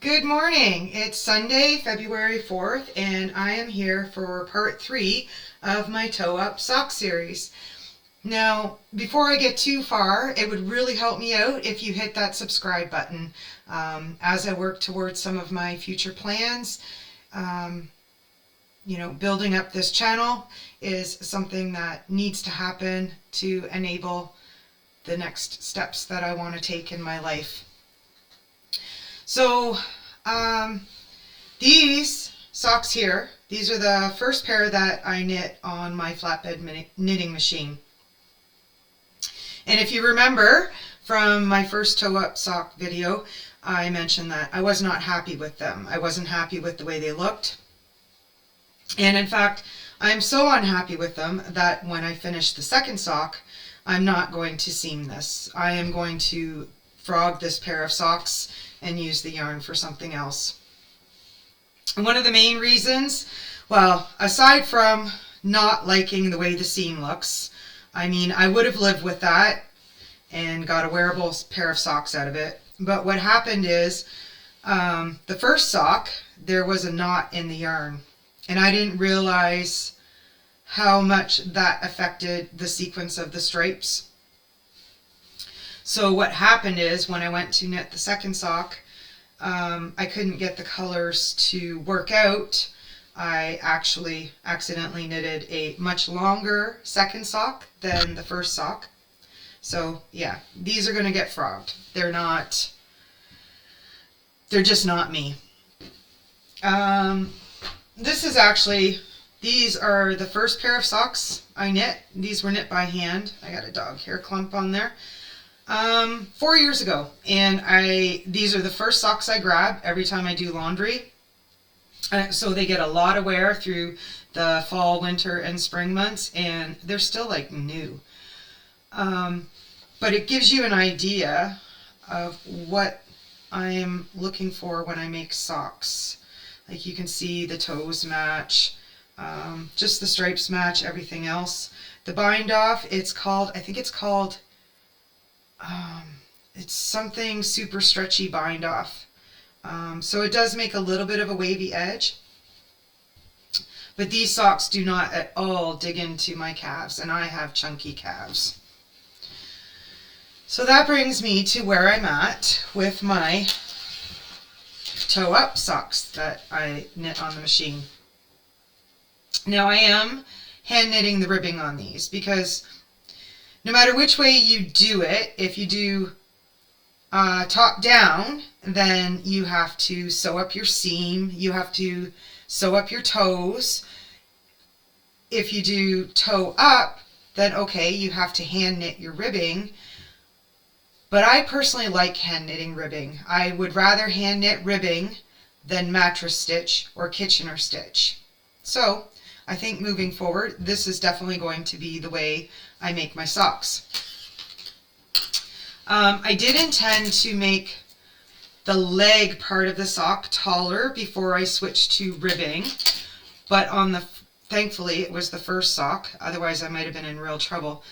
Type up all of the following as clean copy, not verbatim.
Good morning. It's Sunday, February 4th, and I am here for part 3 of my Toe Up Sock series. Now, before I get too far, it would really help me out if you hit that subscribe button. As I work towards some of my future plans, building up this channel is something that needs to happen to enable the next steps that I want to take in my life. So these socks here, these are the first pair that I knit on my flatbed knitting machine. And if you remember from my first toe up sock video, I mentioned that I was not happy with them. I wasn't happy with the way they looked. And in fact, I'm so unhappy with them that when I finish the second sock, I'm not going to seam this. I am going to frog this pair of socks and use the yarn for something else. And one of the main reasons, well, aside from not liking the way the seam looks, I would have lived with that and got a wearable pair of socks out of it. But what happened is, the first sock, there was a knot in the yarn, and I didn't realize how much that affected the sequence of the stripes. So what happened is when I went to knit the second sock, I couldn't get the colors to work out. I actually accidentally knitted a much longer second sock than the first sock. So yeah, these are going to get frogged. They're just not me. These are the first pair of socks I knit. These were knit by hand. I got a dog hair clump on there. 4 years ago, and these are the first socks I grab every time I do laundry, so they get a lot of wear through the fall, winter, and spring months, and they're still like new. But it gives you an idea of what I'm looking for when I make socks. Like you can see the toes match, just the stripes match, everything else. The bind off, I think it's called it's something super stretchy bind off. So it does make a little bit of a wavy edge. But these socks do not at all dig into my calves, and I have chunky calves. So that brings me to where I'm at with my toe up socks that I knit on the machine. Now I am hand knitting the ribbing on these because no matter which way you do it, if you do top down, then you have to sew up your seam, you have to sew up your toes. If you do toe up, then okay, you have to hand knit your ribbing. But I personally like hand knitting ribbing. I would rather hand knit ribbing than mattress stitch or Kitchener stitch. So I think moving forward, this is definitely going to be the way I make my socks. I did intend to make the leg part of the sock taller before I switched to ribbing, but thankfully it was the first sock, otherwise I might have been in real trouble.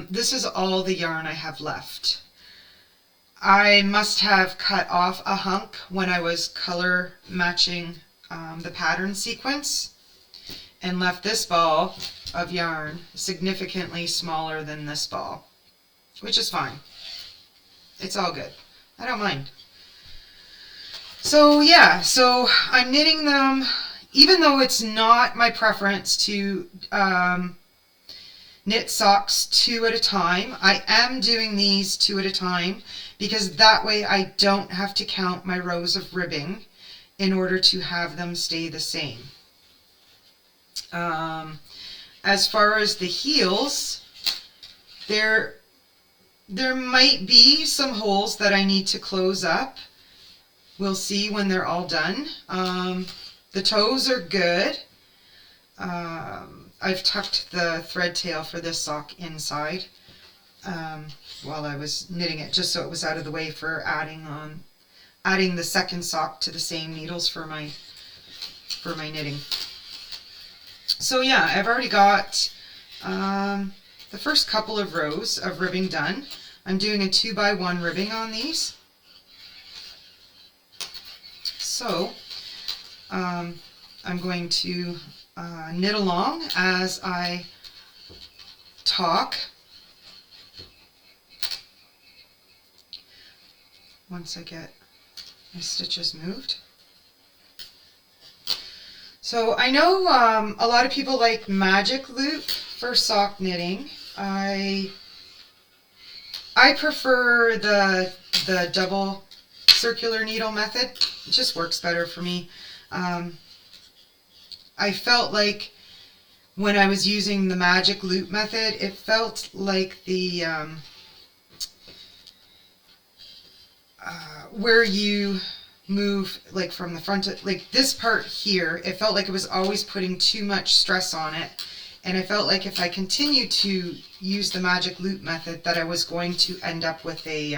This is all the yarn I have left. I must have cut off a hunk when I was color matching the pattern sequence, and left this ball of yarn significantly smaller than this ball, which is fine. It's all good. I don't mind. So yeah, so I'm knitting them, even though it's not my preference to knit socks 2 at a time. I am doing these 2 at a time because that way I don't have to count my rows of ribbing in order to have them stay the same. As far as the heels, there might be some holes that I need to close up. We'll see when they're all done. The toes are good. I've tucked the thread tail for this sock inside while I was knitting it, just so it was out of the way for adding the second sock to the same needles for my knitting. So yeah, I've already got the first couple of rows of ribbing done. I'm doing a 2x1 ribbing on these. So I'm going to knit along as I talk. Once I get my stitches moved. So I know a lot of people like Magic Loop for sock knitting. I prefer the double circular needle method. It just works better for me. I felt like when I was using the Magic Loop method, it felt like the where you move like from the front to, like this part here, it felt like it was always putting too much stress on it, and I felt like if I continued to use the Magic Loop method that I was going to end up with a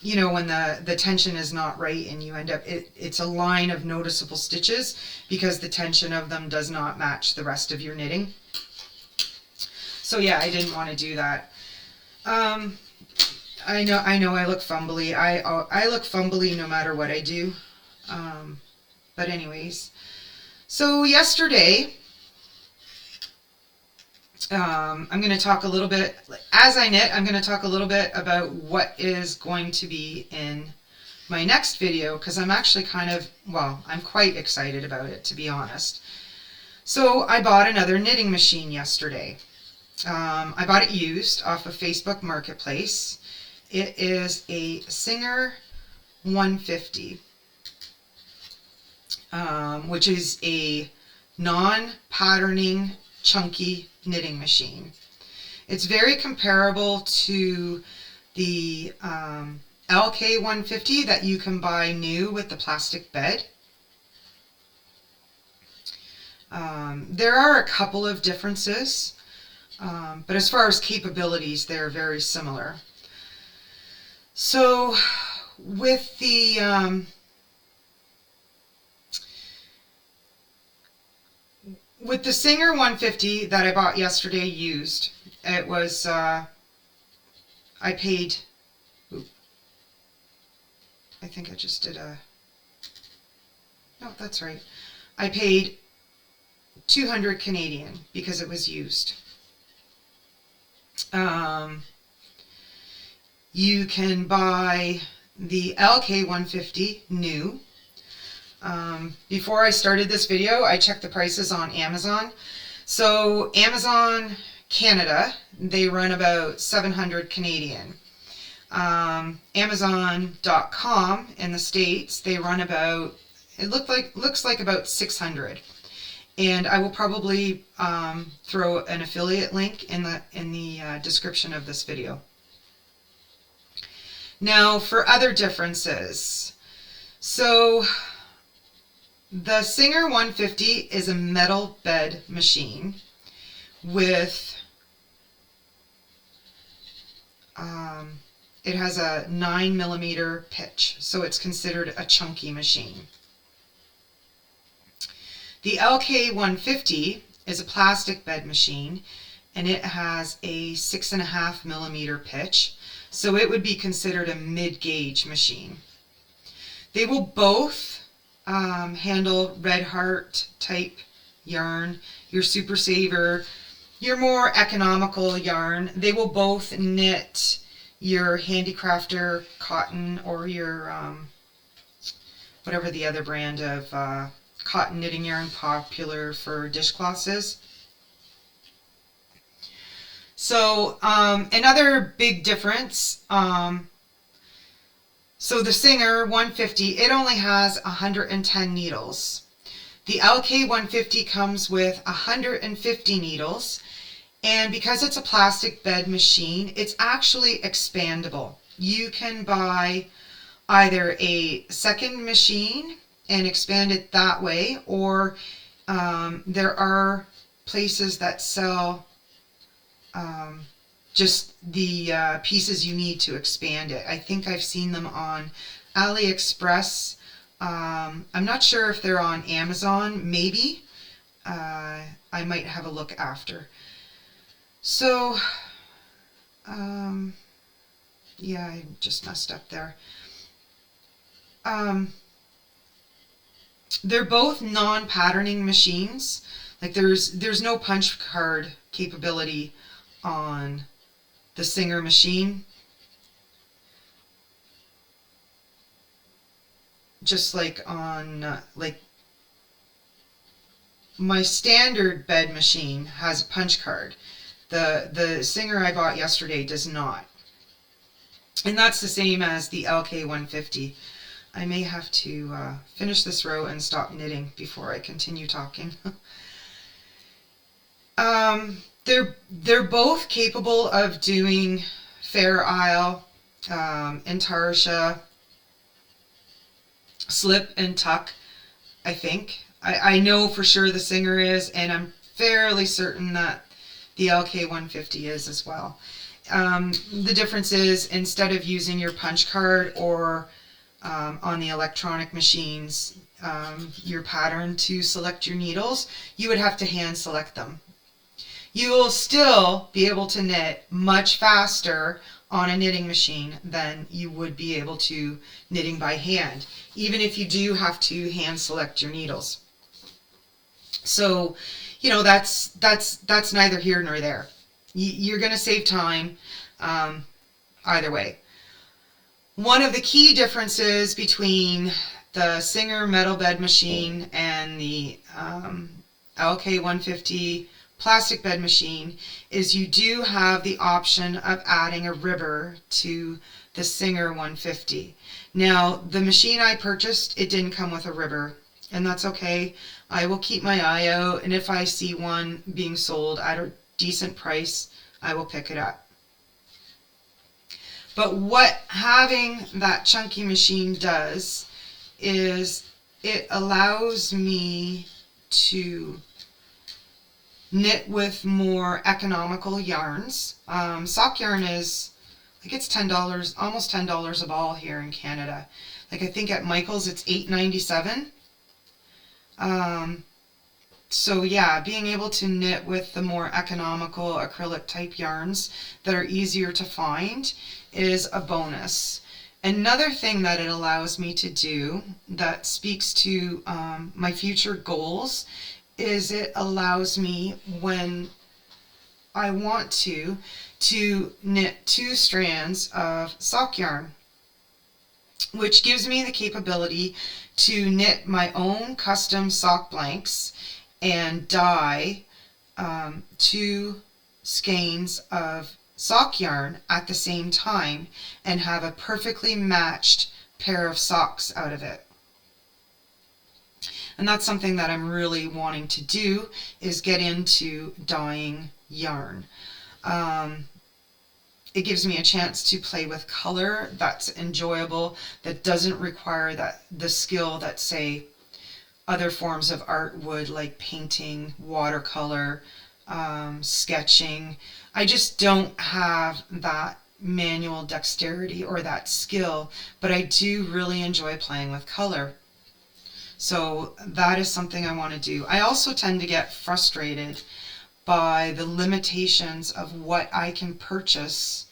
you know, when the tension is not right and you end up, it's a line of noticeable stitches because the tension of them does not match the rest of your knitting. So yeah, I didn't want to do that. I know I look fumbly. I look fumbly no matter what I do. But anyways, so yesterday, I'm going to talk a little bit, as I knit, I'm going to talk a little bit about what is going to be in my next video, because I'm actually I'm quite excited about it, to be honest. So I bought another knitting machine yesterday. I bought it used off of Facebook Marketplace. It is a Singer 150, which is a non-patterning, chunky knitting machine. It's very comparable to the LK 150 that you can buy new with the plastic bed. There are a couple of differences. But as far as capabilities, they're very similar. So with the Singer 150 that I bought yesterday used, it was I paid, I think I just did no, that's right, I paid 200 Canadian because it was used. You can buy the LK 150 new. Before I started this video, I checked the prices on Amazon. So Amazon Canada, they run about 700 Canadian. Amazon.com in the States, they run about, it looks like about 600. And I will probably throw an affiliate link in the description of this video. Now for other differences. So the Singer 150 is a metal bed machine with, it has a 9mm pitch, so it's considered a chunky machine. The LK 150 is a plastic bed machine, and it has a 6.5mm pitch, so it would be considered a mid-gauge machine. They will both handle Red Heart type yarn, your Super Saver, your more economical yarn. They will both knit your Handicrafter cotton or your whatever the other brand of cotton knitting yarn popular for dishcloths is. So another big difference, so the Singer 150, it only has 110 needles. The LK 150 comes with 150 needles, and because it's a plastic bed machine, it's actually expandable. You can buy either a second machine and expand it that way, or there are places that sell just the pieces you need to expand it. I think I've seen them on AliExpress. I'm not sure if they're on Amazon, maybe. I might have a look after. So Yeah, I just messed up there. They're both non-patterning machines. Like there's no punch card capability on the Singer machine. Just like on like my standard bed machine has a punch card. The Singer I bought yesterday does not. And that's the same as the LK150. I may have to finish this row and stop knitting before I continue talking. They're both capable of doing Fair Isle, Intarsia, slip and tuck, I think. I know for sure the Singer is, and I'm fairly certain that the LK150 is as well. The difference is, instead of using your punch card or on the electronic machines, your pattern to select your needles, you would have to hand select them. You will still be able to knit much faster on a knitting machine than you would be able to knitting by hand, even if you do have to hand select your needles. So, you know, that's neither here nor there. You're going to save time either way. One of the key differences between the Singer metal bed machine and the LK150 plastic bed machine is you do have the option of adding a ribber to the Singer 150. Now, the machine I purchased, it didn't come with a ribber, and that's okay. I will keep my eye out, and if I see one being sold at a decent price, I will pick it up. But what having that chunky machine does is it allows me to knit with more economical yarns. Sock yarn is, like, it's $10, almost $10 a ball here in Canada. Like, I think at Michael's it's $8.97. So yeah, being able to knit with the more economical acrylic type yarns that are easier to find is a bonus. Another thing that it allows me to do that speaks to my future goals is it allows me, when I want to knit 2 strands of sock yarn, which gives me the capability to knit my own custom sock blanks and dye 2 skeins of sock yarn at the same time and have a perfectly matched pair of socks out of it. And that's something that I'm really wanting to do, is get into dyeing yarn. It gives me a chance to play with color that's enjoyable, that doesn't require the skill that, say, other forms of art would, like painting, watercolor, sketching. I just don't have that manual dexterity or that skill, but I do really enjoy playing with color. So that is something I want to do. I also tend to get frustrated by the limitations of what I can purchase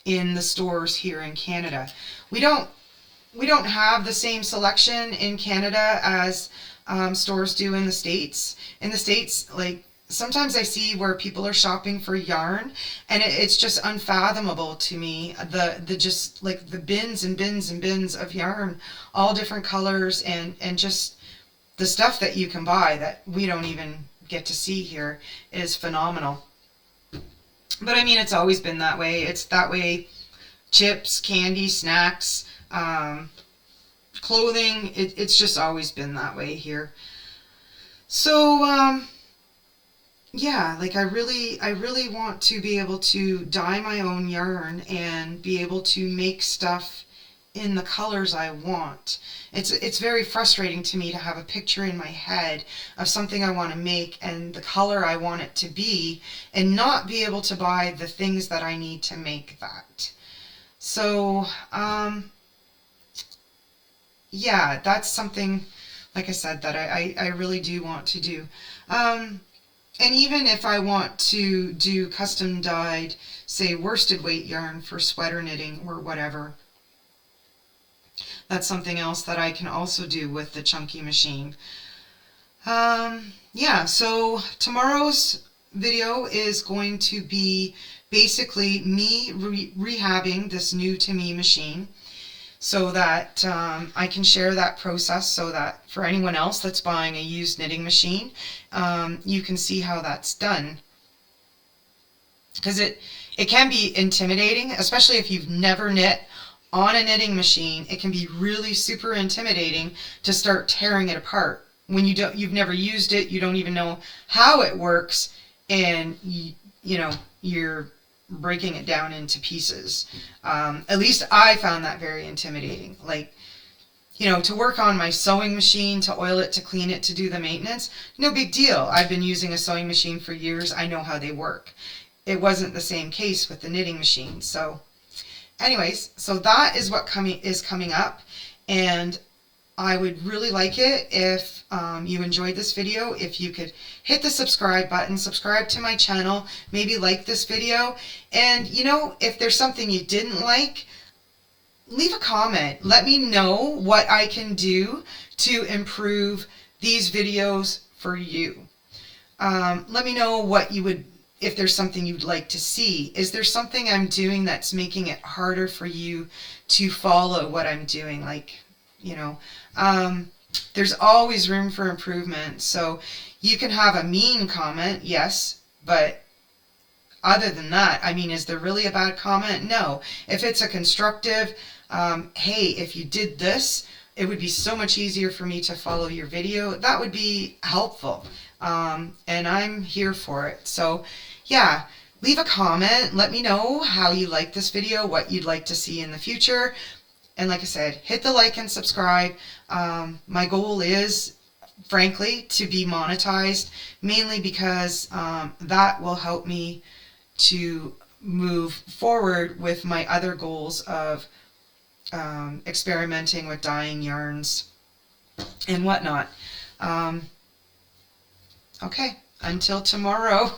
in the stores here in Canada. We don't have the same selection in Canada as stores do in the States. In the States, like, sometimes I see where people are shopping for yarn, and it's just unfathomable to me, the just like the bins and bins and bins of yarn, all different colors, and just the stuff that you can buy that we don't even get to see here is phenomenal. But I mean, it's always been that way. It's that way. Chips, candy, snacks, clothing, it's just always been that way here. So yeah, like I really want to be able to dye my own yarn and be able to make stuff in the colors I want. It's very frustrating to me to have a picture in my head of something I want to make and the color I want it to be, and not be able to buy the things that I need to make that. So yeah, that's something, like I said, that I really do want to do. And even if I want to do custom dyed say, worsted weight yarn for sweater knitting or whatever. That's something else that I can also do with the Chunky machine. Yeah, so tomorrow's video is going to be basically me rehabbing this new to me machine, so that I can share that process, so that for anyone else that's buying a used knitting machine, you can see how that's done. Because it can be intimidating, especially if you've never knit on a knitting machine. It can be really super intimidating to start tearing it apart when you've never used it, you don't even know how it works, and you're breaking it down into pieces. At least I found that very intimidating. Like, to work on my sewing machine, to oil it, to clean it, to do the maintenance, no big deal. I've been using a sewing machine for years. I know how they work. It wasn't the same case with the knitting machine. So anyways, so that is what is coming up, and I would really like it if you enjoyed this video, if you could hit the subscribe button, subscribe to my channel, maybe like this video, and if there's something you didn't like, leave a comment. Let me know what I can do to improve these videos for you. Let me know what you would, if there's something you'd like to see. Is there something I'm doing that's making it harder for you to follow what I'm doing? Like, there's always room for improvement. So you can have a mean comment, yes, but other than that, I mean, is there really a bad comment? No. If it's a constructive, hey, if you did this, it would be so much easier for me to follow your video. That would be helpful. And I'm here for it. So yeah, leave a comment. Let me know how you like this video, what you'd like to see in the future. And like I said, hit the like and subscribe. My goal is, frankly, to be monetized, mainly because that will help me to move forward with my other goals of experimenting with dyeing yarns and whatnot. Okay, until tomorrow.